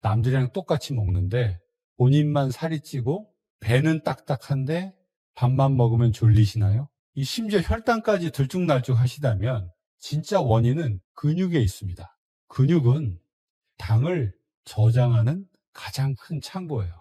남들이랑 똑같이 먹는데 본인만 살이 찌고 배는 딱딱한데 밥만 먹으면 졸리시나요? 이 심지어 혈당까지 들쭉날쭉 하시다면 진짜 원인은 근육에 있습니다. 근육은 당을 저장하는 가장 큰 창고예요.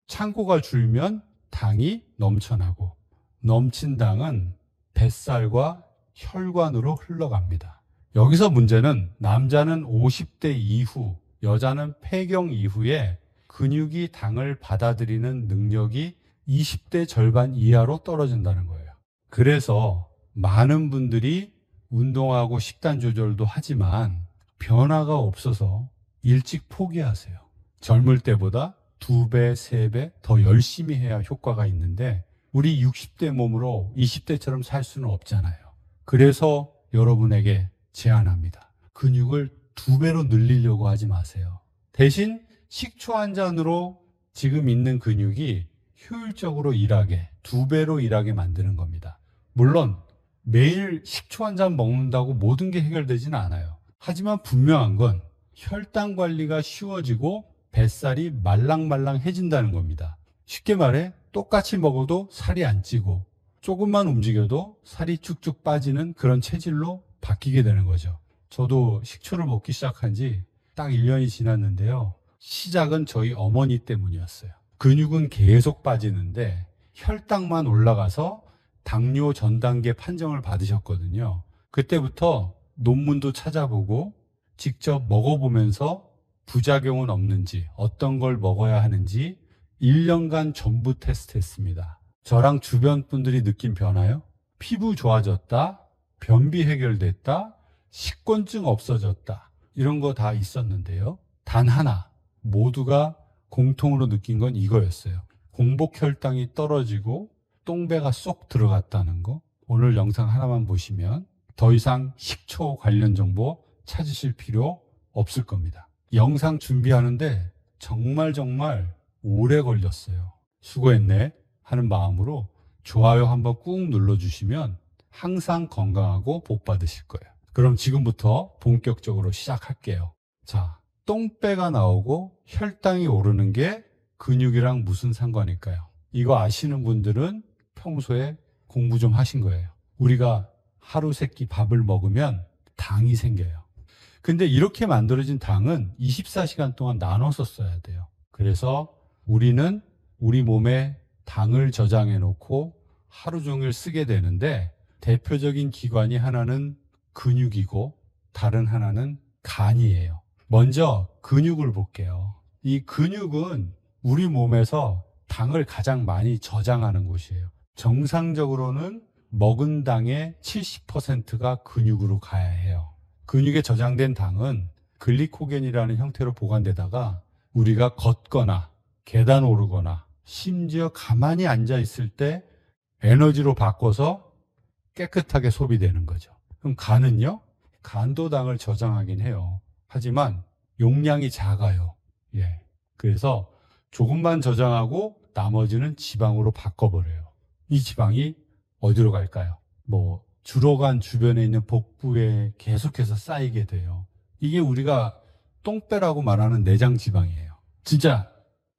창고가 줄면 당이 넘쳐나고 넘친 당은 뱃살과 혈관으로 흘러갑니다. 여기서 문제는 남자는 50대 이후, 여자는 폐경 이후에 근육이 당을 받아들이는 능력이 20대 절반 이하로 떨어진다는 거예요. 그래서 많은 분들이 운동하고 식단 조절도 하지만 변화가 없어서 일찍 포기하세요. 젊을 때보다 2배, 3배 더 열심히 해야 효과가 있는데 우리 60대 몸으로 20대처럼 살 수는 없잖아요. 그래서 여러분에게 제안합니다. 근육을 2배로 늘리려고 하지 마세요. 대신 식초 한 잔으로 지금 있는 근육이 효율적으로 일하게, 2배로 일하게 만드는 겁니다. 물론 매일 식초 한 잔 먹는다고 모든 게 해결되지는 않아요. 하지만 분명한 건 혈당 관리가 쉬워지고 뱃살이 말랑말랑해진다는 겁니다. 쉽게 말해 똑같이 먹어도 살이 안 찌고 조금만 움직여도 살이 쭉쭉 빠지는 그런 체질로 바뀌게 되는 거죠. 저도 식초를 먹기 시작한 지 딱 1년이 지났는데요. 시작은 저희 어머니 때문이었어요. 근육은 계속 빠지는데 혈당만 올라가서 당뇨 전 단계 판정을 받으셨거든요. 그때부터 논문도 찾아보고 직접 먹어보면서 부작용은 없는지, 어떤 걸 먹어야 하는지 1년간 전부 테스트했습니다. 저랑 주변 분들이 느낀 변화요? 피부 좋아졌다, 변비 해결됐다, 식곤증 없어졌다, 이런 거 다 있었는데요. 단 하나, 모두가 공통으로 느낀 건 이거였어요. 공복 혈당이 떨어지고 똥배가 쏙 들어갔다는 거. 오늘 영상 하나만 보시면 더 이상 식초 관련 정보 찾으실 필요 없을 겁니다. 영상 준비하는데 정말 오래 걸렸어요. 수고했네 하는 마음으로 좋아요 한번 꾹 눌러주시면 항상 건강하고 복 받으실 거예요. 그럼 지금부터 본격적으로 시작할게요. 자, 똥배가 나오고 혈당이 오르는 게 근육이랑 무슨 상관일까요? 이거 아시는 분들은 평소에 공부 좀 하신 거예요. 우리가 하루 세끼 밥을 먹으면 당이 생겨요. 근데 이렇게 만들어진 당은 24시간 동안 나눠서 써야 돼요. 그래서 우리는 우리 몸에 당을 저장해 놓고 하루 종일 쓰게 되는데 대표적인 기관이 하나는 근육이고 다른 하나는 간이에요. 먼저 근육을 볼게요. 이 근육은 우리 몸에서 당을 가장 많이 저장하는 곳이에요. 정상적으로는 먹은 당의 70%가 근육으로 가야 해요. 근육에 저장된 당은 글리코겐이라는 형태로 보관되다가 우리가 걷거나 계단 오르거나 심지어 가만히 앉아 있을 때 에너지로 바꿔서 깨끗하게 소비되는 거죠. 그럼 간은요? 간도 당을 저장하긴 해요. 하지만 용량이 작아요. 예. 그래서 조금만 저장하고 나머지는 지방으로 바꿔버려요. 이 지방이 어디로 갈까요? 주로 주변에 있는 복부에 계속해서 쌓이게 돼요. 이게 우리가 똥배라고 말하는 내장 지방이에요. 진짜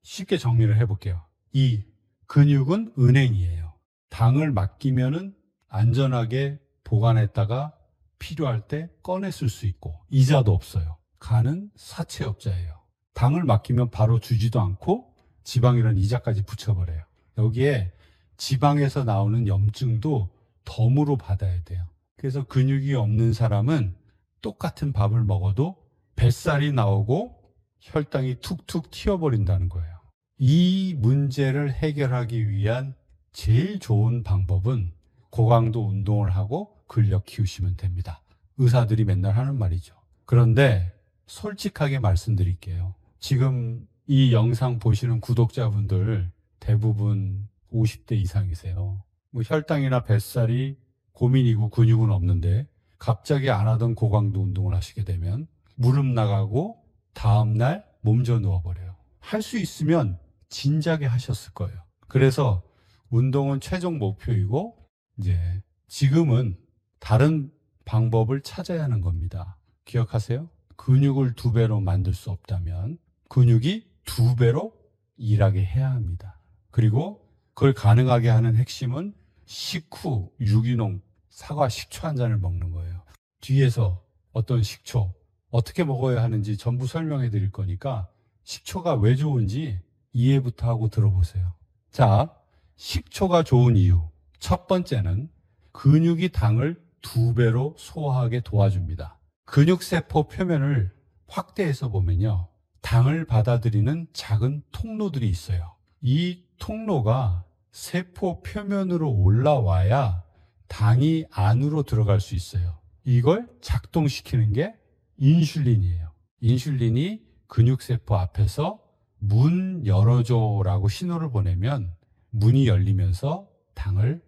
쉽게 정리를 해볼게요. 이 근육은 은행이에요. 당을 맡기면은 안전하게 보관했다가 필요할 때 꺼내 쓸 수 있고 이자도 없어요. 간은 사채업자예요. 당을 맡기면 바로 주지도 않고 지방이라는 이자까지 붙여버려요. 여기에 지방에서 나오는 염증도 덤으로 받아야 돼요. 그래서 근육이 없는 사람은 똑같은 밥을 먹어도 뱃살이 나오고 혈당이 툭툭 튀어버린다는 거예요. 이 문제를 해결하기 위한 제일 좋은 방법은 고강도 운동을 하고 근력 키우시면 됩니다. 의사들이 맨날 하는 말이죠. 그런데 솔직하게 말씀드릴게요. 지금 이 영상 보시는 구독자분들 대부분 50대 이상이세요. 혈당이나 뱃살이 고민이고 근육은 없는데 갑자기 안 하던 고강도 운동을 하시게 되면 무릎 나가고 다음날 몸져 누워버려요. 할 수 있으면 진작에 하셨을 거예요. 그래서 운동은 최종 목표이고 이제 지금은 다른 방법을 찾아야 하는 겁니다. 기억하세요? 근육을 2배로 만들 수 없다면 근육이 2배로 일하게 해야 합니다. 그리고 그걸 가능하게 하는 핵심은 식후, 유기농, 사과 식초 한 잔을 먹는 거예요. 뒤에서 어떤 식초, 어떻게 먹어야 하는지 전부 설명해 드릴 거니까 식초가 왜 좋은지 이해부터 하고 들어보세요. 자, 식초가 좋은 이유. 첫 번째는 근육이 당을 2배로 소화하게 도와줍니다. 근육세포 표면을 확대해서 보면요. 당을 받아들이는 작은 통로들이 있어요. 이 통로가 세포 표면으로 올라와야 당이 안으로 들어갈 수 있어요. 이걸 작동시키는 게 인슐린이에요. 인슐린이 근육세포 앞에서 문 열어줘라고 신호를 보내면 문이 열리면서 당을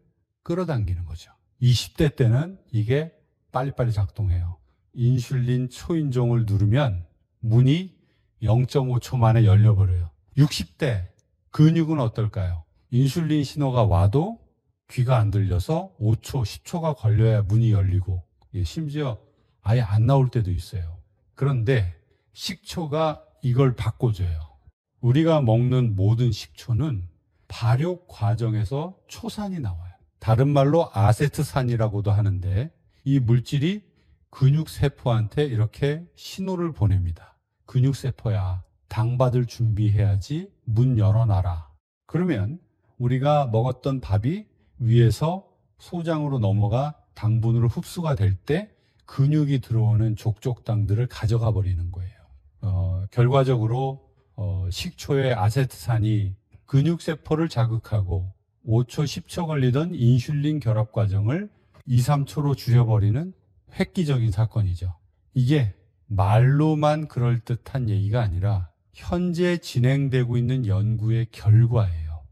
끌어당기는 거죠. 20대 때는 이게 빨리빨리 작동해요. 인슐린 초인종을 누르면 문이 0.5초 만에 열려버려요. 60대 근육은 어떨까요? 인슐린 신호가 와도 귀가 안 들려서 5초, 10초가 걸려야 문이 열리고 심지어 아예 안 나올 때도 있어요. 그런데 식초가 이걸 바꿔줘요. 우리가 먹는 모든 식초는 발효 과정에서 초산이 나와요. 다른 말로 아세트산이라고도 하는데 이 물질이 근육세포한테 이렇게 신호를 보냅니다. 근육세포야, 당 받을 준비해야지, 문 열어놔라. 그러면 우리가 먹었던 밥이 위에서 소장으로 넘어가 당분으로 흡수가 될 때 근육이 들어오는 족족당들을 가져가 버리는 거예요. 결과적으로 식초의 아세트산이 근육세포를 자극하고 5초, 10초 걸리던 인슐린 결합 과정을 2, 3초로 줄여버리는 획기적인 사건이죠. 이게 말로만 그럴듯한 얘기가 아니라 현재 진행되고 있는 연구의 결과예요.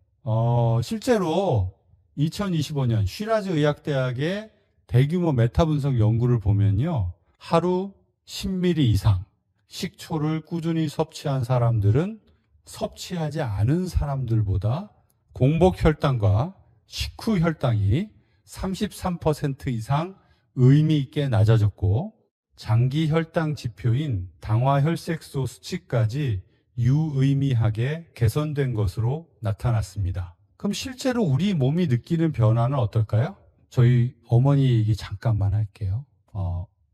실제로 2025년 쉬라즈 의학대학의 대규모 메타분석 연구를 보면요. 하루 10ml 이상 식초를 꾸준히 섭취한 사람들은 섭취하지 않은 사람들보다 공복 혈당과 식후 혈당이 33% 이상 의미 있게 낮아졌고 장기 혈당 지표인 당화혈색소 수치까지 유의미하게 개선된 것으로 나타났습니다. 그럼 실제로 우리 몸이 느끼는 변화는 어떨까요? 저희 어머니 얘기 잠깐만 할게요.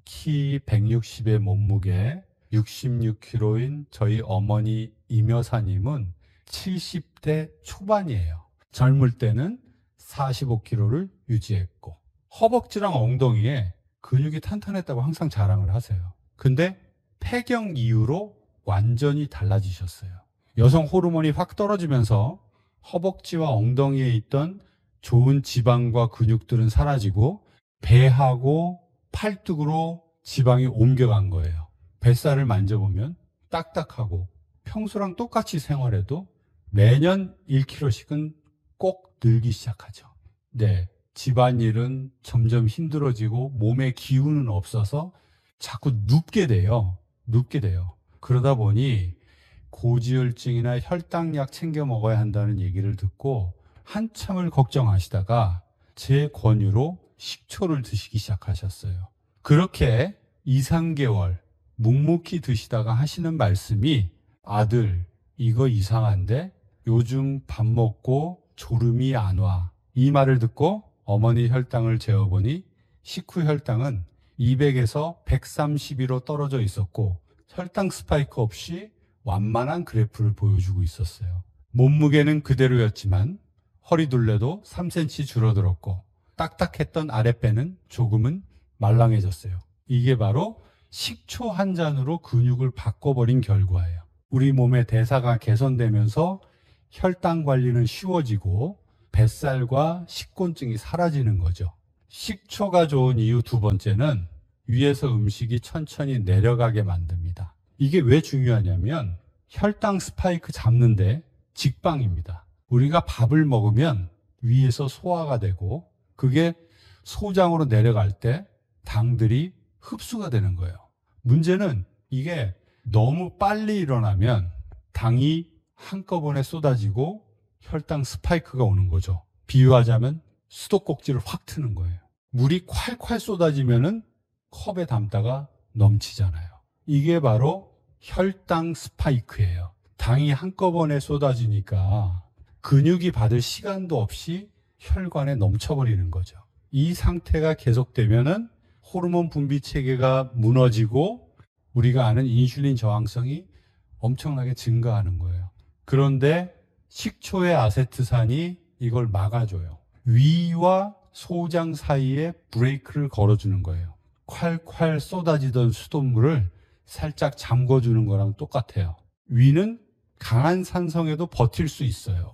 키 160의 몸무게 66kg인 저희 어머니 임여사님은 70대 초반이에요. 젊을 때는 45kg를 유지했고 허벅지랑 엉덩이에 근육이 탄탄했다고 항상 자랑을 하세요. 근데 폐경 이후로 완전히 달라지셨어요. 여성 호르몬이 확 떨어지면서 허벅지와 엉덩이에 있던 좋은 지방과 근육들은 사라지고 배하고 팔뚝으로 지방이 옮겨간 거예요. 뱃살을 만져보면 딱딱하고 평소랑 똑같이 생활해도 매년 1kg씩은 꼭 늘기 시작하죠. 네, 집안일은 점점 힘들어지고 몸에 기운은 없어서 자꾸 눕게 돼요. 그러다 보니 고지혈증이나 혈당약 챙겨 먹어야 한다는 얘기를 듣고 한참을 걱정하시다가 제 권유로 식초를 드시기 시작하셨어요. 그렇게 2, 3개월 묵묵히 드시다가 하시는 말씀이 아들, 이거 이상한데 요즘 밥 먹고 졸음이 안 와. 이 말을 듣고 어머니 혈당을 재어보니 식후 혈당은 200에서 132로 떨어져 있었고 혈당 스파이크 없이 완만한 그래프를 보여주고 있었어요. 몸무게는 그대로였지만 허리둘레도 3cm 줄어들었고 딱딱했던 아랫배는 조금은 말랑해졌어요. 이게 바로 식초 한 잔으로 근육을 바꿔버린 결과예요. 우리 몸의 대사가 개선되면서 혈당 관리는 쉬워지고 뱃살과 식곤증이 사라지는 거죠. 식초가 좋은 이유 두 번째는 위에서 음식이 천천히 내려가게 만듭니다. 이게 왜 중요하냐면 혈당 스파이크 잡는데 직방입니다. 우리가 밥을 먹으면 위에서 소화가 되고 그게 소장으로 내려갈 때 당들이 흡수가 되는 거예요. 문제는 이게 너무 빨리 일어나면 당이 한꺼번에 쏟아지고 혈당 스파이크가 오는 거죠. 비유하자면 수도꼭지를 확 트는 거예요. 물이 콸콸 쏟아지면은 컵에 담다가 넘치잖아요. 이게 바로 혈당 스파이크예요. 당이 한꺼번에 쏟아지니까 근육이 받을 시간도 없이 혈관에 넘쳐버리는 거죠. 이 상태가 계속되면은 호르몬 분비 체계가 무너지고 우리가 아는 인슐린 저항성이 엄청나게 증가하는 거예요. 그런데 식초의 아세트산이 이걸 막아줘요. 위와 소장 사이에 브레이크를 걸어주는 거예요. 콸콸 쏟아지던 수돗물을 살짝 잠궈주는 거랑 똑같아요. 위는 강한 산성에도 버틸 수 있어요.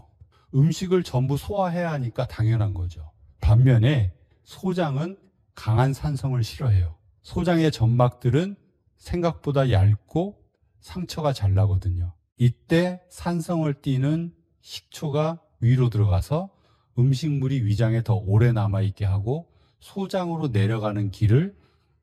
음식을 전부 소화해야 하니까 당연한 거죠. 반면에 소장은 강한 산성을 싫어해요. 소장의 점막들은 생각보다 얇고 상처가 잘 나거든요. 이때 산성을 띠는 식초가 위로 들어가서 음식물이 위장에 더 오래 남아있게 하고 소장으로 내려가는 길을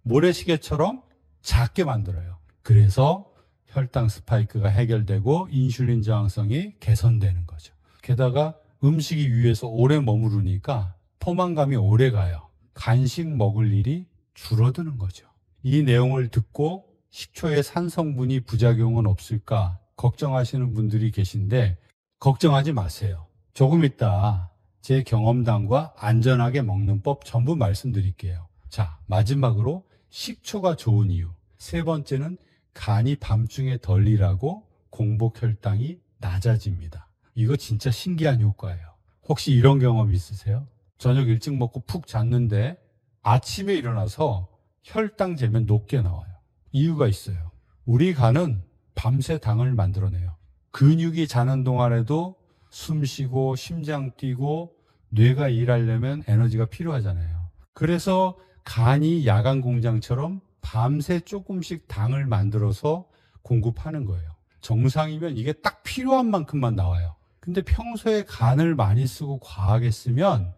모래시계처럼 작게 만들어요. 그래서 혈당 스파이크가 해결되고 인슐린 저항성이 개선되는 거죠. 게다가 음식이 위에서 오래 머무르니까 포만감이 오래 가요. 간식 먹을 일이 줄어드는 거죠. 이 내용을 듣고 식초의 산성분이 부작용은 없을까 걱정하시는 분들이 계신데 걱정하지 마세요. 조금 이따 제 경험담과 안전하게 먹는 법 전부 말씀드릴게요. 자, 마지막으로 식초가 좋은 이유. 세 번째는 간이 밤중에 덜 일하고 공복 혈당이 낮아집니다. 이거 진짜 신기한 효과예요. 혹시 이런 경험 있으세요? 저녁 일찍 먹고 푹 잤는데 아침에 일어나서 혈당 재면 높게 나와요. 이유가 있어요. 우리 간은 밤새 당을 만들어내요. 근육이 자는 동안에도 숨 쉬고 심장 뛰고 뇌가 일하려면 에너지가 필요하잖아요. 그래서 간이 야간 공장처럼 밤새 조금씩 당을 만들어서 공급하는 거예요. 정상이면 이게 딱 필요한 만큼만 나와요. 근데 평소에 간을 많이 쓰고 과하게 쓰면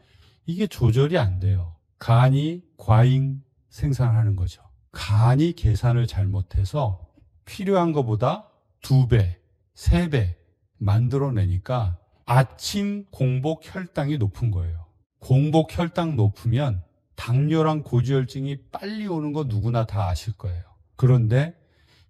이게 조절이 안 돼요. 간이 과잉 생산하는 거죠. 간이 계산을 잘못해서 필요한 것보다 2배, 3배 만들어내니까 아침 공복 혈당이 높은 거예요. 공복 혈당 높으면 당뇨랑 고지혈증이 빨리 오는 거 누구나 다 아실 거예요. 그런데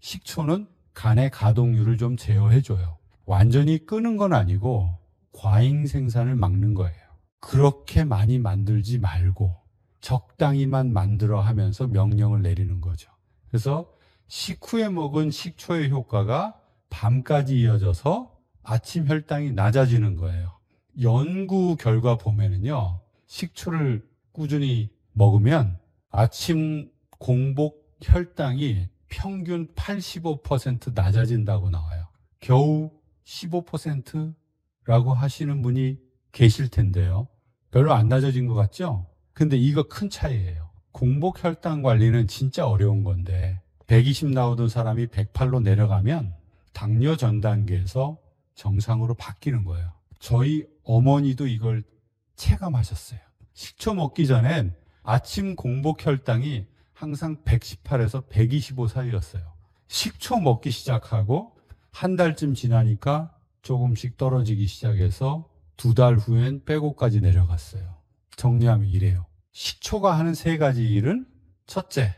식초는 간의 가동률을 좀 제어해줘요. 완전히 끄는 건 아니고 과잉 생산을 막는 거예요. 그렇게 많이 만들지 말고 적당히만 만들어 하면서 명령을 내리는 거죠. 그래서 식후에 먹은 식초의 효과가 밤까지 이어져서 아침 혈당이 낮아지는 거예요. 연구 결과 보면은요, 식초를 꾸준히 먹으면 아침 공복 혈당이 평균 85% 낮아진다고 나와요. 겨우 15%라고 하시는 분이 계실 텐데요. 별로 안 낮아진 것 같죠? 근데 이거 큰 차이예요. 공복 혈당 관리는 진짜 어려운 건데 120 나오던 사람이 108로 내려가면 당뇨 전 단계에서 정상으로 바뀌는 거예요. 저희 어머니도 이걸 체감하셨어요. 식초 먹기 전엔 아침 공복 혈당이 항상 118에서 125 사이였어요. 식초 먹기 시작하고 한 달쯤 지나니까 조금씩 떨어지기 시작해서 2달 후엔 빼고까지 내려갔어요. 정리하면 이래요. 식초가 하는 3가지 일은 첫째,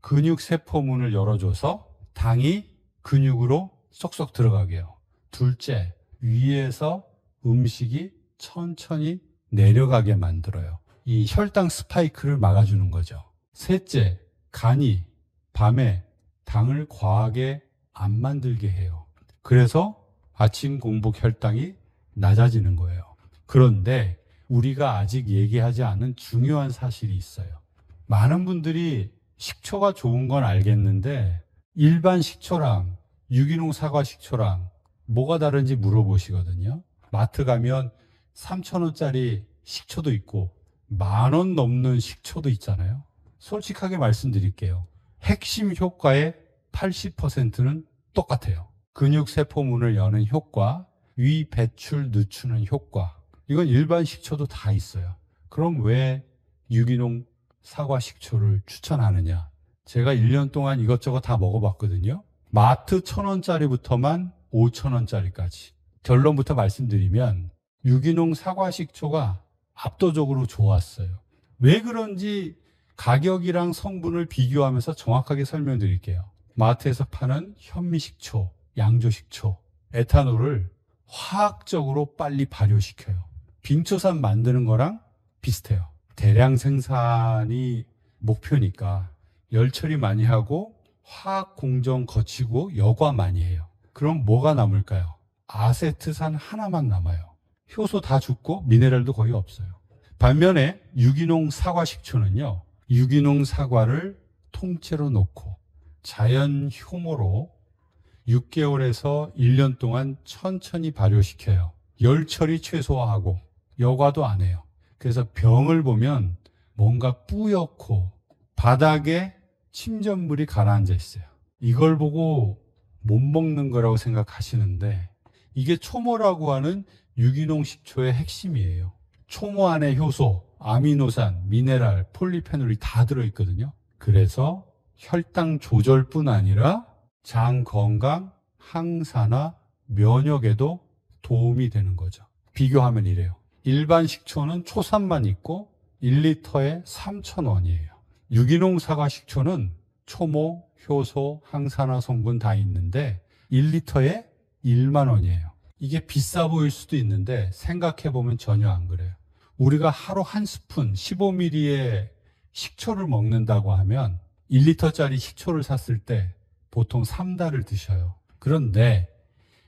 근육 세포문을 열어줘서 당이 근육으로 쏙쏙 들어가게 해요. 둘째, 위에서 음식이 천천히 내려가게 만들어요. 이 혈당 스파이크를 막아주는 거죠. 셋째, 간이 밤에 당을 과하게 안 만들게 해요. 그래서 아침 공복 혈당이 낮아지는 거예요. 그런데 우리가 아직 얘기하지 않은 중요한 사실이 있어요. 많은 분들이 식초가 좋은 건 알겠는데 일반 식초랑 유기농 사과 식초랑 뭐가 다른지 물어보시거든요. 마트 가면 3,000원짜리 식초도 있고 10,000원 넘는 식초도 있잖아요. 솔직하게 말씀드릴게요. 핵심 효과의 80%는 똑같아요. 근육 세포문을 여는 효과, 위 배출 늦추는 효과. 이건 일반 식초도 다 있어요. 그럼 왜 유기농 사과 식초를 추천하느냐? 제가 1년 동안 이것저것 다 먹어봤거든요. 마트 1,000원짜리부터만 5,000원짜리까지. 결론부터 말씀드리면 유기농 사과 식초가 압도적으로 좋았어요. 왜 그런지 가격이랑 성분을 비교하면서 정확하게 설명드릴게요. 마트에서 파는 현미식초, 양조식초, 에탄올을 화학적으로 빨리 발효시켜요. 빙초산 만드는 거랑 비슷해요. 대량 생산이 목표니까 열 처리 많이 하고 화학 공정 거치고 여과 많이 해요. 그럼 뭐가 남을까요? 아세트산 하나만 남아요. 효소 다 죽고 미네랄도 거의 없어요. 반면에 유기농 사과 식초는요, 유기농 사과를 통째로 놓고 자연 효모로 6개월에서 1년 동안 천천히 발효시켜요. 열 처리 최소화하고 여과도 안 해요. 그래서 병을 보면 뭔가 뿌옇고 바닥에 침전물이 가라앉아 있어요. 이걸 보고 못 먹는 거라고 생각하시는데 이게 초모라고 하는 유기농 식초의 핵심이에요. 초모 안에 효소, 아미노산, 미네랄, 폴리페놀이 다 들어있거든요. 그래서 혈당 조절뿐 아니라 장 건강, 항산화, 면역에도 도움이 되는 거죠. 비교하면 이래요. 일반 식초는 초산만 있고 1리터에 3,000원이에요. 유기농 사과 식초는 초모, 효소, 항산화 성분 다 있는데 1리터에 1만 원이에요. 이게 비싸 보일 수도 있는데 생각해보면 전혀 안 그래요. 우리가 하루 한 스푼 15ml의 식초를 먹는다고 하면 1리터짜리 식초를 샀을 때 보통 3달을 드셔요. 그런데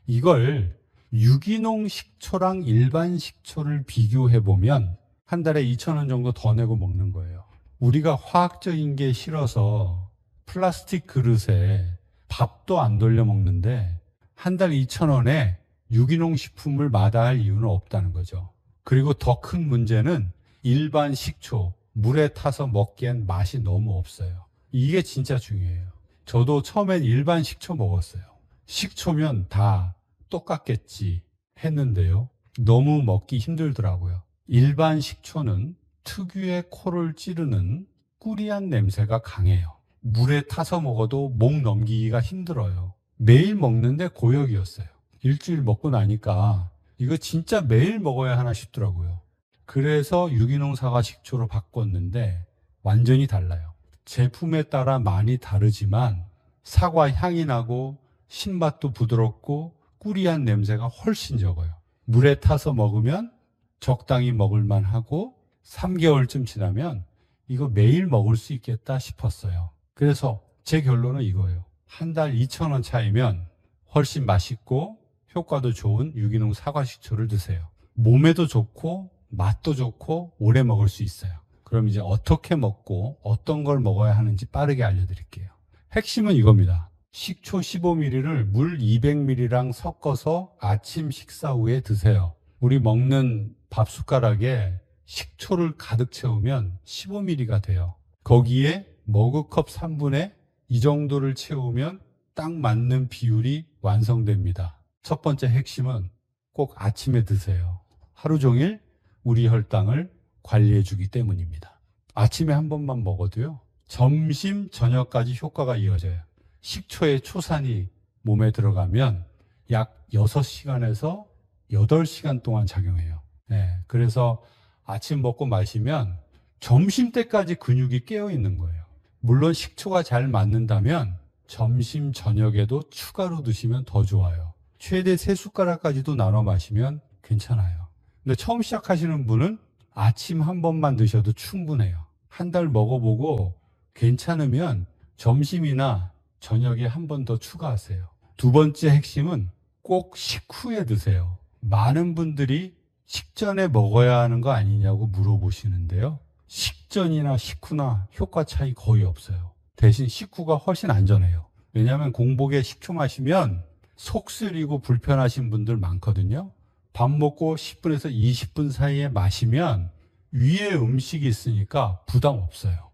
이걸 유기농 식초랑 일반 식초를 비교해보면 한 달에 2,000원 정도 더 내고 먹는 거예요. 우리가 화학적인 게 싫어서 플라스틱 그릇에 밥도 안 돌려 먹는데 한 달 2,000원에 유기농 식품을 마다할 이유는 없다는 거죠. 그리고 더 큰 문제는 일반 식초, 물에 타서 먹기엔 맛이 너무 없어요. 이게 진짜 중요해요. 저도 처음엔 일반 식초 먹었어요. 식초면 다 똑같겠지 했는데요. 너무 먹기 힘들더라고요. 일반 식초는 특유의 코를 찌르는 꾸리한 냄새가 강해요. 물에 타서 먹어도 목 넘기기가 힘들어요. 매일 먹는데 고역이었어요. 일주일 먹고 나니까 이거 진짜 매일 먹어야 하나 싶더라고요. 그래서 유기농 사과 식초로 바꿨는데 완전히 달라요. 제품에 따라 많이 다르지만 사과 향이 나고 신맛도 부드럽고 꾸리한 냄새가 훨씬 적어요. 물에 타서 먹으면 적당히 먹을만 하고 3개월쯤 지나면 이거 매일 먹을 수 있겠다 싶었어요. 그래서 제 결론은 이거예요. 한 달 2,000원 차이면 훨씬 맛있고 효과도 좋은 유기농 사과 식초를 드세요. 몸에도 좋고 맛도 좋고 오래 먹을 수 있어요. 그럼 이제 어떻게 먹고 어떤 걸 먹어야 하는지 빠르게 알려드릴게요. 핵심은 이겁니다. 식초 15ml를 물 200ml랑 섞어서 아침 식사 후에 드세요. 우리 먹는 밥 숟가락에 식초를 가득 채우면 15ml가 돼요. 거기에 머그컵 3분의 이 정도를 채우면 딱 맞는 비율이 완성됩니다. 첫 번째 핵심은 꼭 아침에 드세요. 하루 종일 우리 혈당을 관리해 주기 때문입니다. 아침에 한 번만 먹어도요, 점심, 저녁까지 효과가 이어져요. 식초의 초산이 몸에 들어가면 약 6시간에서 8시간 동안 작용해요. 네, 그래서 아침 먹고 마시면 점심 때까지 근육이 깨어 있는 거예요. 물론 식초가 잘 맞는다면 점심, 저녁에도 추가로 드시면 더 좋아요. 최대 3숟가락까지도 나눠 마시면 괜찮아요. 근데 처음 시작하시는 분은 아침 한 번만 드셔도 충분해요. 한 달 먹어보고 괜찮으면 점심이나 저녁에 한 번 더 추가하세요. 두 번째 핵심은 꼭 식후에 드세요. 많은 분들이 식전에 먹어야 하는 거 아니냐고 물어보시는데요. 식전이나 식후나 효과 차이 거의 없어요. 대신 식후가 훨씬 안전해요. 왜냐하면 공복에 식초 마시면 속 쓰리고 불편하신 분들 많거든요. 밥 먹고 10분에서 20분 사이에 마시면 위에 음식이 있으니까 부담 없어요.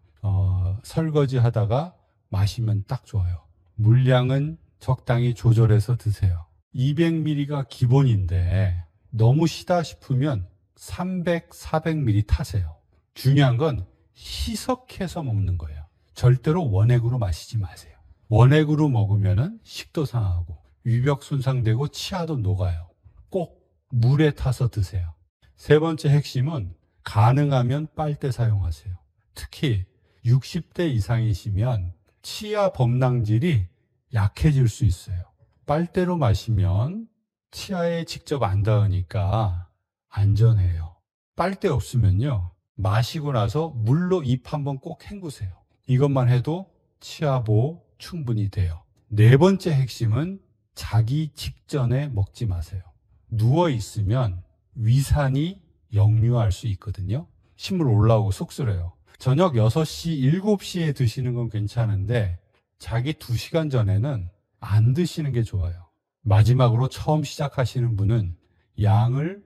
설거지 하다가 마시면 딱 좋아요. 물량은 적당히 조절해서 드세요. 200ml가 기본인데 너무 시다 싶으면 300, 400ml 타세요. 중요한 건 희석해서 먹는 거예요. 절대로 원액으로 마시지 마세요. 원액으로 먹으면 식도 상하고 위벽 손상되고 치아도 녹아요. 꼭 물에 타서 드세요. 세 번째 핵심은 가능하면 빨대 사용하세요. 특히 60대 이상이시면 치아 범랑질이 약해질 수 있어요. 빨대로 마시면 치아에 직접 안 닿으니까 안전해요. 빨대 없으면요, 마시고 나서 물로 입 한번 꼭 헹구세요. 이것만 해도 치아 보호 충분히 돼요. 네 번째 핵심은 자기 직전에 먹지 마세요. 누워 있으면 위산이 역류할 수 있거든요. 신물 올라오고 쑥스려요. 저녁 6시, 7시에 드시는 건 괜찮은데 자기 2시간 전에는 안 드시는 게 좋아요. 마지막으로 처음 시작하시는 분은 양을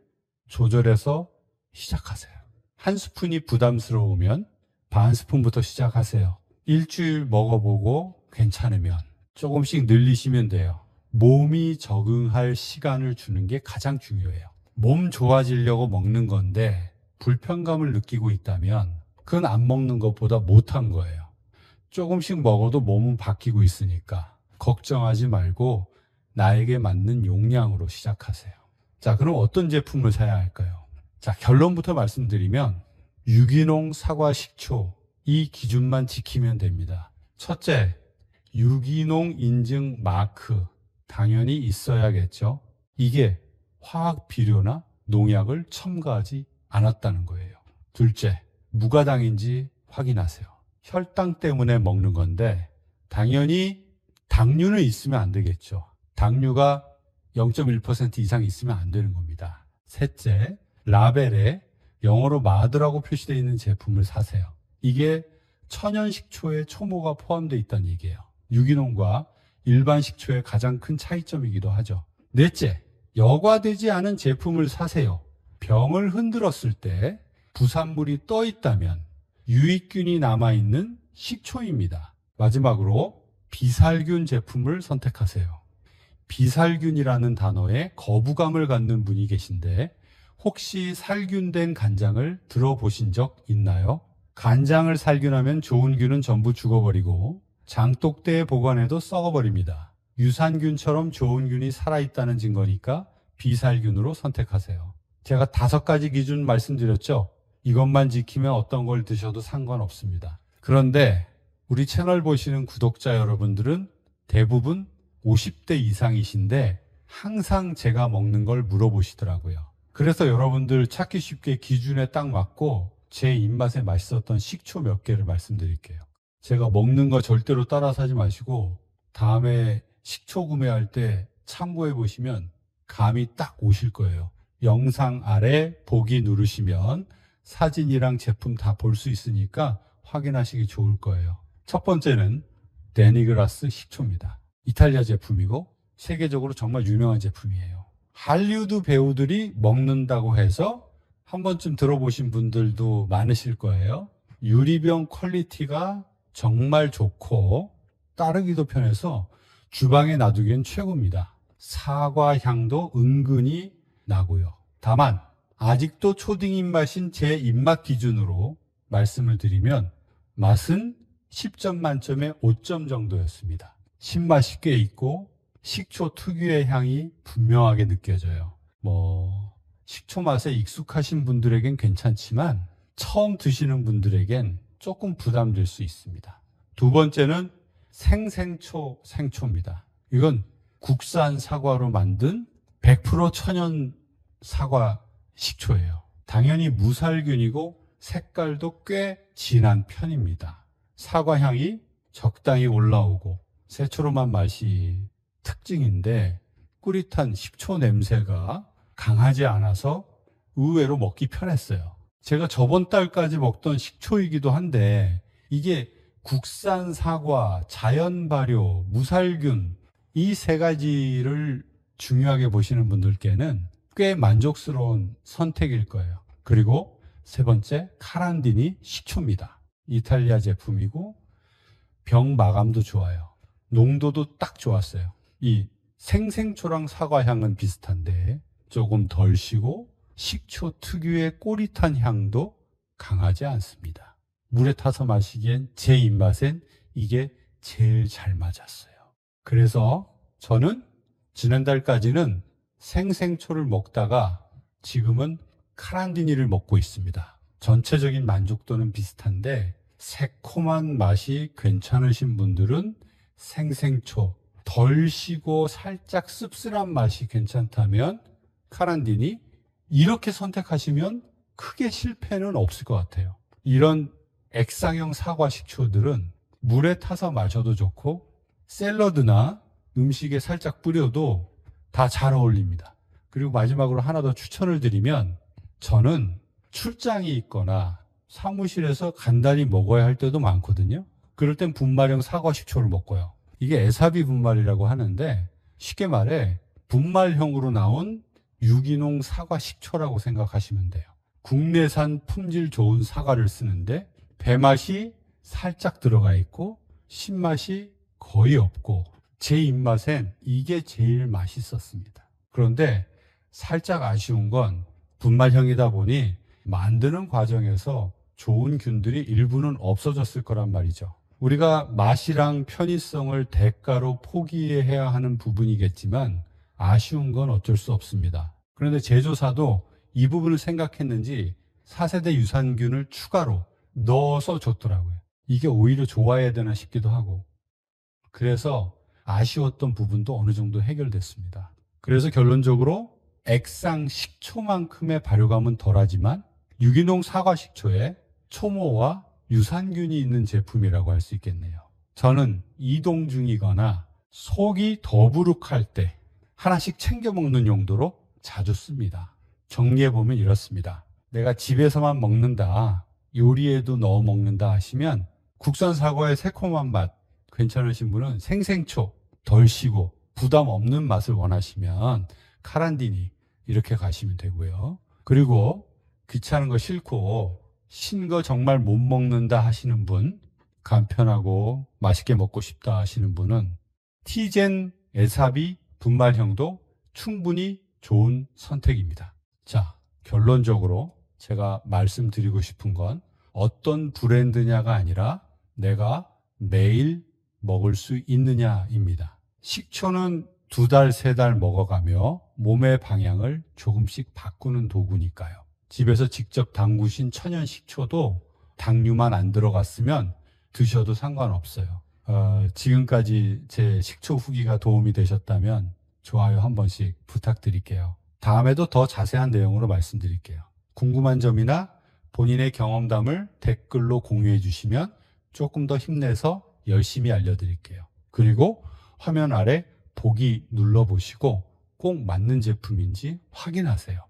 조절해서 시작하세요. 한 스푼이 부담스러우면 반 스푼부터 시작하세요. 일주일 먹어보고 괜찮으면 조금씩 늘리시면 돼요. 몸이 적응할 시간을 주는 게 가장 중요해요. 몸 좋아지려고 먹는 건데 불편감을 느끼고 있다면 그건 안 먹는 것보다 못한 거예요. 조금씩 먹어도 몸은 바뀌고 있으니까 걱정하지 말고 나에게 맞는 용량으로 시작하세요. 자, 그럼 어떤 제품을 사야 할까요? 자, 결론부터 말씀드리면 유기농 사과 식초, 이 기준만 지키면 됩니다. 첫째, 유기농 인증 마크 당연히 있어야겠죠. 이게 화학 비료나 농약을 첨가하지 않았다는 거예요. 둘째, 무가당인지 확인하세요. 혈당 때문에 먹는 건데 당연히 당류는 있으면 안 되겠죠. 당류가 0.1% 이상 있으면 안 되는 겁니다. 셋째, 라벨에 영어로 마드라고 표시되어 있는 제품을 사세요. 이게 천연 식초에 초모가 포함되어 있다는 얘기예요. 유기농과 일반 식초의 가장 큰 차이점이기도 하죠. 넷째, 여과되지 않은 제품을 사세요. 병을 흔들었을 때 부산물이 떠 있다면 유익균이 남아있는 식초입니다. 마지막으로 비살균 제품을 선택하세요. 비살균이라는 단어에 거부감을 갖는 분이 계신데 혹시 살균된 간장을 들어보신 적 있나요? 간장을 살균하면 좋은 균은 전부 죽어버리고 장독대에 보관해도 썩어버립니다. 유산균처럼 좋은 균이 살아있다는 증거니까 비살균으로 선택하세요. 제가 5가지 기준 말씀드렸죠? 이것만 지키면 어떤 걸 드셔도 상관없습니다. 그런데 우리 채널 보시는 구독자 여러분들은 대부분 50대 이상이신데 항상 제가 먹는 걸 물어보시더라고요. 그래서 여러분들 찾기 쉽게 기준에 딱 맞고 제 입맛에 맛있었던 식초 몇 개를 말씀드릴게요. 제가 먹는 거 절대로 따라서 하지 마시고 다음에 식초 구매할 때 참고해 보시면 감이 딱 오실 거예요. 영상 아래 보기 누르시면 사진이랑 제품 다 볼 수 있으니까 확인하시기 좋을 거예요. 첫 번째는 데니그라스 식초입니다. 이탈리아 제품이고 세계적으로 정말 유명한 제품이에요. 할리우드 배우들이 먹는다고 해서 한 번쯤 들어보신 분들도 많으실 거예요. 유리병 퀄리티가 정말 좋고 따르기도 편해서 주방에 놔두기엔 최고입니다. 사과 향도 은근히 나고요. 다만 아직도 초딩 입맛인 제 입맛 기준으로 말씀을 드리면 맛은 10점 만점에 5점 정도였습니다. 신맛이 꽤 있고 식초 특유의 향이 분명하게 느껴져요. 식초 맛에 익숙하신 분들에겐 괜찮지만 처음 드시는 분들에겐 조금 부담될 수 있습니다. 두 번째는 생초입니다. 이건 국산 사과로 만든 100% 천연 사과 식초예요. 당연히 무살균이고 색깔도 꽤 진한 편입니다. 사과 향이 적당히 올라오고 새초롬한 맛이 특징인데 꾸릿한 식초 냄새가 강하지 않아서 의외로 먹기 편했어요. 제가 저번 달까지 먹던 식초이기도 한데 이게 국산 사과, 자연 발효, 무살균 이 3가지를 중요하게 보시는 분들께는 꽤 만족스러운 선택일 거예요. 그리고 세 번째, 카란디니 식초입니다. 이탈리아 제품이고 병 마감도 좋아요. 농도도 딱 좋았어요. 이 생생초랑 사과향은 비슷한데 조금 덜 시고 식초 특유의 꼬릿한 향도 강하지 않습니다. 물에 타서 마시기엔 제 입맛엔 이게 제일 잘 맞았어요. 그래서 저는 지난달까지는 생생초를 먹다가 지금은 카란디니를 먹고 있습니다. 전체적인 만족도는 비슷한데 새콤한 맛이 괜찮으신 분들은 생생초, 덜 시고 살짝 씁쓸한 맛이 괜찮다면 카란딘이 이렇게 선택하시면 크게 실패는 없을 것 같아요. 이런 액상형 사과 식초들은 물에 타서 마셔도 좋고 샐러드나 음식에 살짝 뿌려도 다 잘 어울립니다. 그리고 마지막으로 하나 더 추천을 드리면 저는 출장이 있거나 사무실에서 간단히 먹어야 할 때도 많거든요. 그럴 땐 분말형 사과 식초를 먹고요. 이게 에사비 분말이라고 하는데 쉽게 말해 분말형으로 나온 유기농 사과 식초라고 생각하시면 돼요. 국내산 품질 좋은 사과를 쓰는데 배맛이 살짝 들어가 있고 신맛이 거의 없고 제 입맛엔 이게 제일 맛있었습니다. 그런데 살짝 아쉬운 건 분말형이다 보니 만드는 과정에서 좋은 균들이 일부는 없어졌을 거란 말이죠. 우리가 맛이랑 편의성을 대가로 포기해야 하는 부분이겠지만 아쉬운 건 어쩔 수 없습니다. 그런데 제조사도 이 부분을 생각했는지 4세대 유산균을 추가로 넣어서 줬더라고요. 이게 오히려 좋아야 되나 싶기도 하고. 그래서 아쉬웠던 부분도 어느 정도 해결됐습니다. 그래서 결론적으로 액상 식초만큼의 발효감은 덜하지만 유기농 사과 식초에 초모와 유산균이 있는 제품이라고 할 수 있겠네요. 저는 이동 중이거나 속이 더부룩할 때 하나씩 챙겨 먹는 용도로 자주 씁니다. 정리해보면 이렇습니다. 내가 집에서만 먹는다, 요리에도 넣어 먹는다 하시면 국산 사과의 새콤한 맛 괜찮으신 분은 생생초, 덜 시고 부담 없는 맛을 원하시면 카란딘이 이렇게 가시면 되고요. 그리고 귀찮은 거 싫고 신 거 정말 못 먹는다 하시는 분, 간편하고 맛있게 먹고 싶다 하시는 분은 티젠 에사비 분말형도 충분히 좋은 선택입니다. 자, 결론적으로 제가 말씀드리고 싶은 건 어떤 브랜드냐가 아니라 내가 매일 먹을 수 있느냐입니다. 식초는 2달, 3달 먹어가며 몸의 방향을 조금씩 바꾸는 도구니까요. 집에서 직접 담그신 천연 식초도 당류만 안 들어갔으면 드셔도 상관없어요. 지금까지 제 식초 후기가 도움이 되셨다면 좋아요 한 번씩 부탁드릴게요. 다음에도 더 자세한 내용으로 말씀드릴게요. 궁금한 점이나 본인의 경험담을 댓글로 공유해 주시면 조금 더 힘내서 열심히 알려드릴게요. 그리고 화면 아래 보기 눌러보시고 꼭 맞는 제품인지 확인하세요.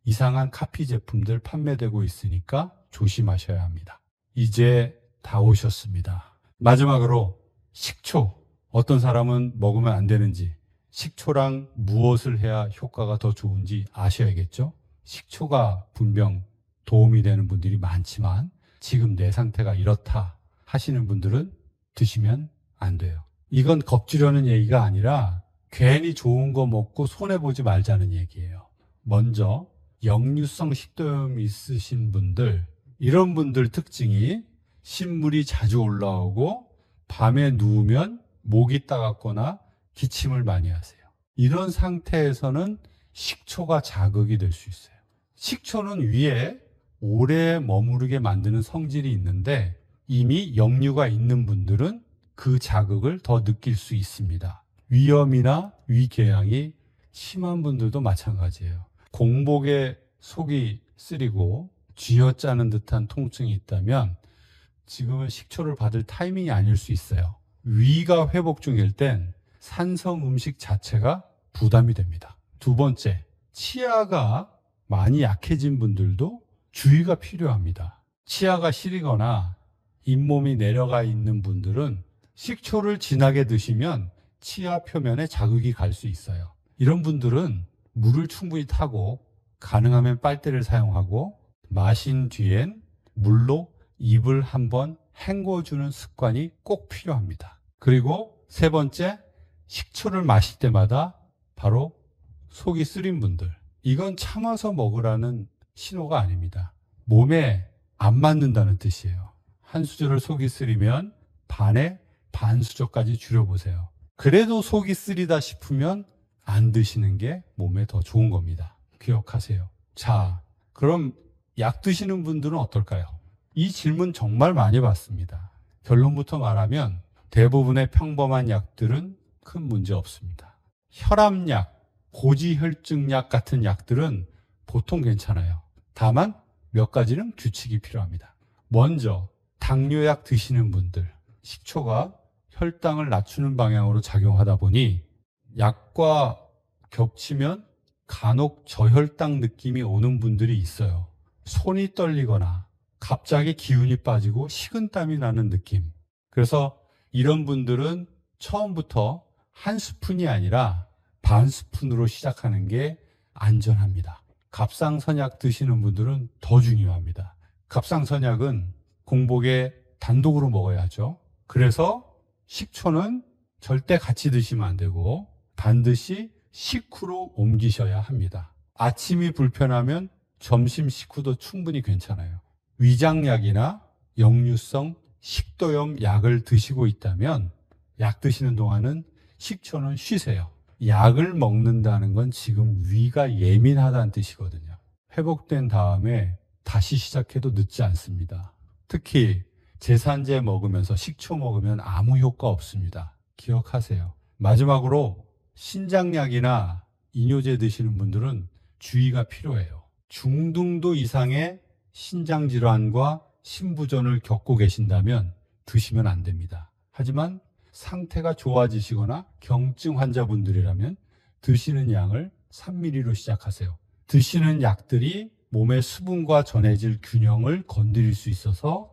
이상한 카피 제품들 판매되고 있으니까 조심하셔야 합니다. 이제 다 오셨습니다. 마지막으로 식초, 어떤 사람은 먹으면 안 되는지, 식초랑 무엇을 해야 효과가 더 좋은지 아셔야겠죠? 식초가 분명 도움이 되는 분들이 많지만 지금 내 상태가 이렇다 하시는 분들은 드시면 안 돼요. 이건 겁주려는 얘기가 아니라 괜히 좋은 거 먹고 손해보지 말자는 얘기예요. 먼저 역류성 식도염 있으신 분들, 이런 분들 특징이 신물이 자주 올라오고 밤에 누우면 목이 따갑거나 기침을 많이 하세요. 이런 상태에서는 식초가 자극이 될 수 있어요. 식초는 위에 오래 머무르게 만드는 성질이 있는데 이미 역류가 있는 분들은 그 자극을 더 느낄 수 있습니다. 위염이나 위궤양이 심한 분들도 마찬가지예요. 공복에 속이 쓰리고 쥐어짜는 듯한 통증이 있다면 지금은 식초를 받을 타이밍이 아닐 수 있어요. 위가 회복 중일 땐 산성 음식 자체가 부담이 됩니다. 두 번째, 치아가 많이 약해진 분들도 주의가 필요합니다. 치아가 시리거나 잇몸이 내려가 있는 분들은 식초를 진하게 드시면 치아 표면에 자극이 갈 수 있어요. 이런 분들은 물을 충분히 타고 가능하면 빨대를 사용하고 마신 뒤엔 물로 입을 한번 헹궈주는 습관이 꼭 필요합니다. 그리고 세 번째, 식초를 마실 때마다 바로 속이 쓰린 분들, 이건 참아서 먹으라는 신호가 아닙니다. 몸에 안 맞는다는 뜻이에요. 한 수저를 속이 쓰리면 반에 반 수저까지 줄여보세요. 그래도 속이 쓰리다 싶으면 안 드시는 게 몸에 더 좋은 겁니다. 기억하세요. 자, 그럼 약 드시는 분들은 어떨까요? 이 질문 정말 많이 받습니다. 결론부터 말하면 대부분의 평범한 약들은 큰 문제 없습니다. 혈압약, 고지혈증약 같은 약들은 보통 괜찮아요. 다만 몇 가지는 규칙이 필요합니다. 먼저 당뇨약 드시는 분들, 식초가 혈당을 낮추는 방향으로 작용하다 보니 약과 겹치면 간혹 저혈당 느낌이 오는 분들이 있어요. 손이 떨리거나 갑자기 기운이 빠지고 식은땀이 나는 느낌. 그래서 이런 분들은 처음부터 한 스푼이 아니라 반 스푼으로 시작하는 게 안전합니다. 갑상선약 드시는 분들은 더 중요합니다. 갑상선약은 공복에 단독으로 먹어야죠. 그래서 식초는 절대 같이 드시면 안 되고 반드시 식후로 옮기셔야 합니다. 아침이 불편하면 점심 식후도 충분히 괜찮아요. 위장약이나 역류성 식도염 약을 드시고 있다면 약 드시는 동안은 식초는 쉬세요. 약을 먹는다는 건 지금 위가 예민하다는 뜻이거든요. 회복된 다음에 다시 시작해도 늦지 않습니다. 특히 제산제 먹으면서 식초 먹으면 아무 효과 없습니다. 기억하세요. 마지막으로 신장약이나 이뇨제 드시는 분들은 주의가 필요해요. 중등도 이상의 신장질환과 신부전을 겪고 계신다면 드시면 안 됩니다. 하지만 상태가 좋아지시거나 경증 환자분들이라면 드시는 양을 3mg로 시작하세요. 드시는 약들이 몸의 수분과 전해질 균형을 건드릴 수 있어서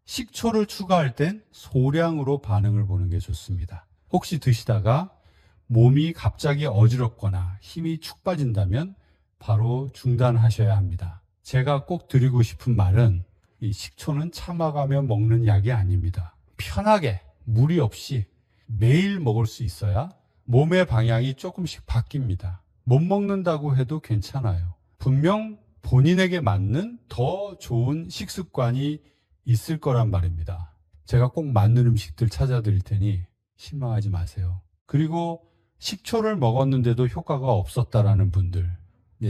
식초를 추가할 땐 소량으로 반응을 보는 게 좋습니다. 혹시 드시다가 몸이 갑자기 어지럽거나 힘이 축 빠진다면 바로 중단하셔야 합니다. 제가 꼭 드리고 싶은 말은 이 식초는 참아가며 먹는 약이 아닙니다. 편하게 무리 없이 매일 먹을 수 있어야 몸의 방향이 조금씩 바뀝니다. 못 먹는다고 해도 괜찮아요. 분명 본인에게 맞는 더 좋은 식습관이 있을 거란 말입니다. 제가 꼭 맞는 음식들 찾아드릴 테니 실망하지 마세요. 그리고 식초를 먹었는데도 효과가 없었다라는 분들,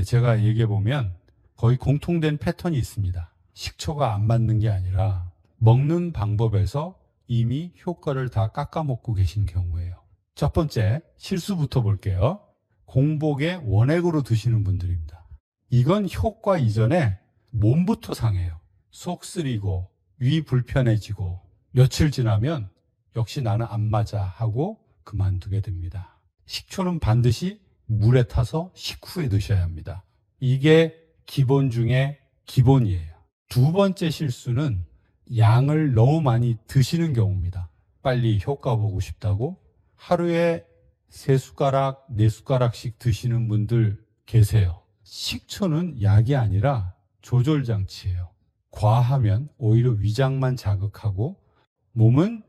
제가 얘기해 보면 거의 공통된 패턴이 있습니다. 식초가 안 맞는 게 아니라 먹는 방법에서 이미 효과를 다 깎아먹고 계신 경우예요. 첫 번째 실수부터 볼게요. 공복에 원액으로 드시는 분들입니다. 이건 효과 이전에 몸부터 상해요. 속 쓰리고 위 불편해지고 며칠 지나면 역시 나는 안 맞아 하고 그만두게 됩니다. 식초는 반드시 물에 타서 식후에 드셔야 합니다. 이게 기본 중에 기본이에요. 두 번째 실수는 양을 너무 많이 드시는 경우입니다. 빨리 효과 보고 싶다고 하루에 3숟가락, 4숟가락씩 드시는 분들 계세요. 식초는 약이 아니라 조절장치예요. 과하면 오히려 위장만 자극하고 몸은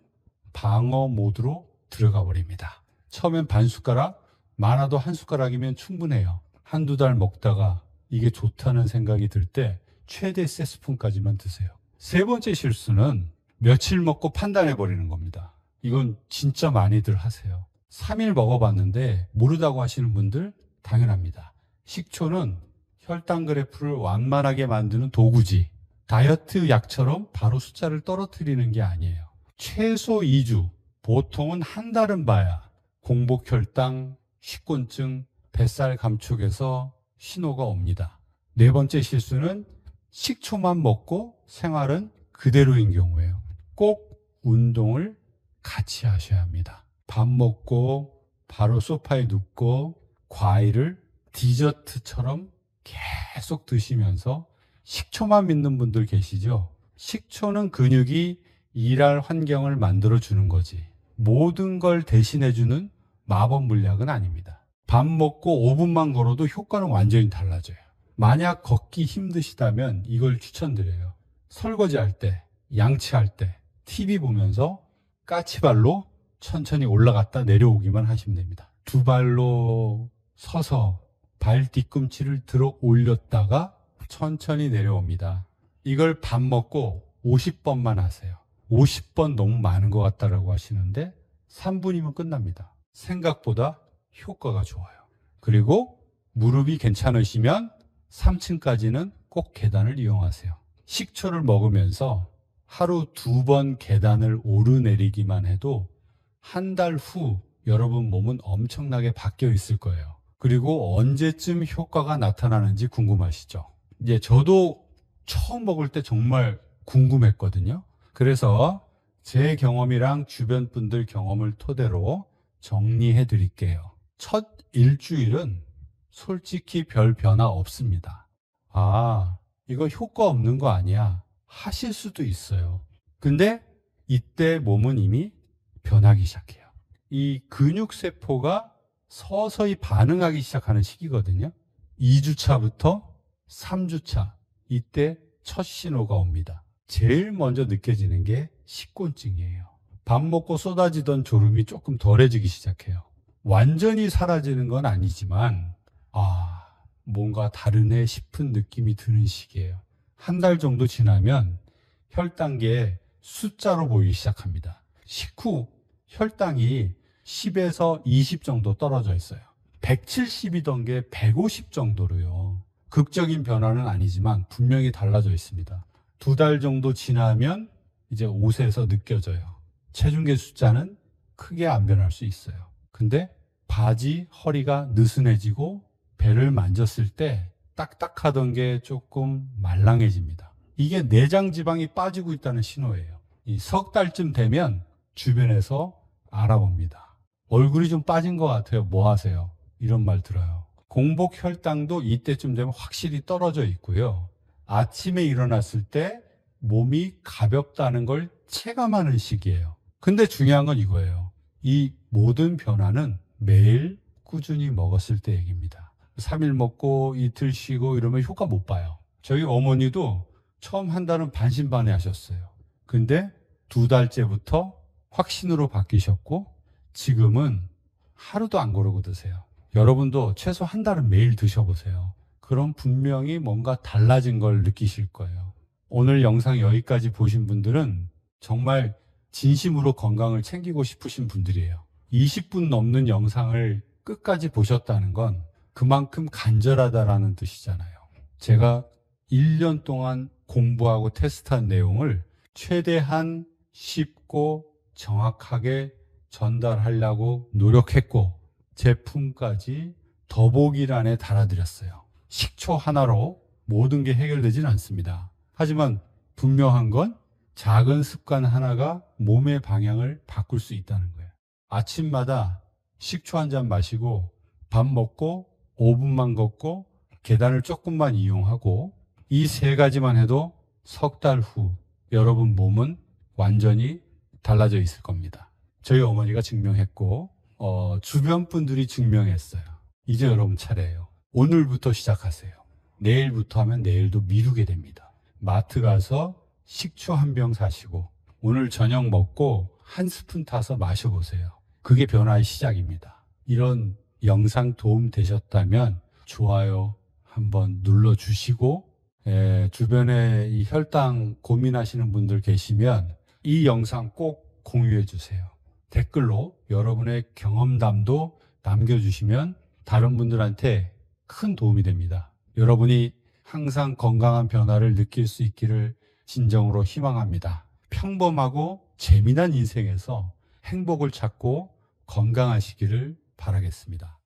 방어 모드로 들어가 버립니다. 처음엔 반 숟가락, 많아도 한 숟가락이면 충분해요. 한두 달 먹다가 이게 좋다는 생각이 들 때 최대 3스푼까지만 드세요. 세 번째 실수는 며칠 먹고 판단해 버리는 겁니다. 이건 진짜 많이들 하세요. 3일 먹어봤는데 모르다고 하시는 분들 당연합니다. 식초는 혈당 그래프를 완만하게 만드는 도구지 다이어트 약처럼 바로 숫자를 떨어뜨리는 게 아니에요. 최소 2주, 보통은 한 달은 봐야 공복 혈당, 식곤증, 뱃살 감축에서 신호가 옵니다. 네 번째 실수는 식초만 먹고 생활은 그대로인 경우예요. 꼭 운동을 같이 하셔야 합니다. 밥 먹고 바로 소파에 눕고 과일을 디저트처럼 계속 드시면서 식초만 믿는 분들 계시죠? 식초는 근육이 일할 환경을 만들어 주는 거지 모든 걸 대신해 주는 마법 물약은 아닙니다. 밥 먹고 5분만 걸어도 효과는 완전히 달라져요. 만약 걷기 힘드시다면 이걸 추천드려요. 설거지할 때, 양치할 때, TV 보면서 까치발로 천천히 올라갔다 내려오기만 하시면 됩니다. 두 발로 서서 발 뒤꿈치를 들어 올렸다가 천천히 내려옵니다. 이걸 밥 먹고 50번만 하세요. 50번 너무 많은 것 같다라고 하시는데 3분이면 끝납니다. 생각보다 효과가 좋아요. 그리고 무릎이 괜찮으시면 3층까지는 꼭 계단을 이용하세요. 식초를 먹으면서 하루 2번 계단을 오르내리기만 해도 한 달 후 여러분 몸은 엄청나게 바뀌어 있을 거예요. 그리고 언제쯤 효과가 나타나는지 궁금하시죠? 이제 저도 처음 먹을 때 정말 궁금했거든요. 그래서 제 경험이랑 주변 분들 경험을 토대로 정리해 드릴게요. 첫 일주일은 솔직히 별 변화 없습니다. 아, 이거 효과 없는 거 아니야 하실 수도 있어요. 근데 이때 몸은 이미 변하기 시작해요. 이 근육세포가 서서히 반응하기 시작하는 시기거든요. 2주차부터 3주차, 이때 첫 신호가 옵니다. 제일 먼저 느껴지는 게 식곤증이에요. 밥 먹고 쏟아지던 졸음이 조금 덜해지기 시작해요. 완전히 사라지는 건 아니지만 뭔가 다르네 싶은 느낌이 드는 시기예요. 한 달 정도 지나면 혈당계에 숫자로 보이기 시작합니다. 식후 혈당이 10에서 20 정도 떨어져 있어요. 170이던 게 150 정도로요. 극적인 변화는 아니지만 분명히 달라져 있습니다. 2달 정도 지나면 이제 옷에서 느껴져요. 체중계 숫자는 크게 안 변할 수 있어요. 근데 바지 허리가 느슨해지고 배를 만졌을 때 딱딱하던 게 조금 말랑해집니다. 이게 내장 지방이 빠지고 있다는 신호예요. 이 석 달쯤 되면 주변에서 알아봅니다. 얼굴이 좀 빠진 것 같아요. 뭐 하세요? 이런 말 들어요. 공복 혈당도 이때쯤 되면 확실히 떨어져 있고요. 아침에 일어났을 때 몸이 가볍다는 걸 체감하는 시기예요. 근데 중요한 건 이거예요. 이 모든 변화는 매일 꾸준히 먹었을 때 얘기입니다. 3일 먹고 이틀 쉬고 이러면 효과 못 봐요. 저희 어머니도 처음 한 달은 반신반의 하셨어요. 근데 2달째부터 확신으로 바뀌셨고 지금은 하루도 안 고르고 드세요. 여러분도 최소 한 달은 매일 드셔보세요. 그럼 분명히 뭔가 달라진 걸 느끼실 거예요. 오늘 영상 여기까지 보신 분들은 정말 진심으로 건강을 챙기고 싶으신 분들이에요. 20분 넘는 영상을 끝까지 보셨다는 건 그만큼 간절하다라는 뜻이잖아요. 제가 1년 동안 공부하고 테스트한 내용을 최대한 쉽고 정확하게 전달하려고 노력했고 제품까지 더보기란에 달아드렸어요. 식초 하나로 모든 게 해결되진 않습니다. 하지만 분명한 건 작은 습관 하나가 몸의 방향을 바꿀 수 있다는 거예요. 아침마다 식초 한 잔 마시고 밥 먹고 5분만 걷고 계단을 조금만 이용하고 이 3가지만 해도 석 달 후 여러분 몸은 완전히 달라져 있을 겁니다. 저희 어머니가 증명했고 주변 분들이 증명했어요. 이제 여러분 차례예요. 오늘부터 시작하세요. 내일부터 하면 내일도 미루게 됩니다. 마트 가서 식초 한 병 사시고 오늘 저녁 먹고 한 스푼 타서 마셔보세요. 그게 변화의 시작입니다. 이런 영상 도움 되셨다면 좋아요 한번 눌러주시고 주변에 이 혈당 고민하시는 분들 계시면 이 영상 꼭 공유해 주세요. 댓글로 여러분의 경험담도 남겨주시면 다른 분들한테 큰 도움이 됩니다. 여러분이 항상 건강한 변화를 느낄 수 있기를 진정으로 희망합니다. 평범하고 재미난 인생에서 행복을 찾고 건강하시기를 바라겠습니다.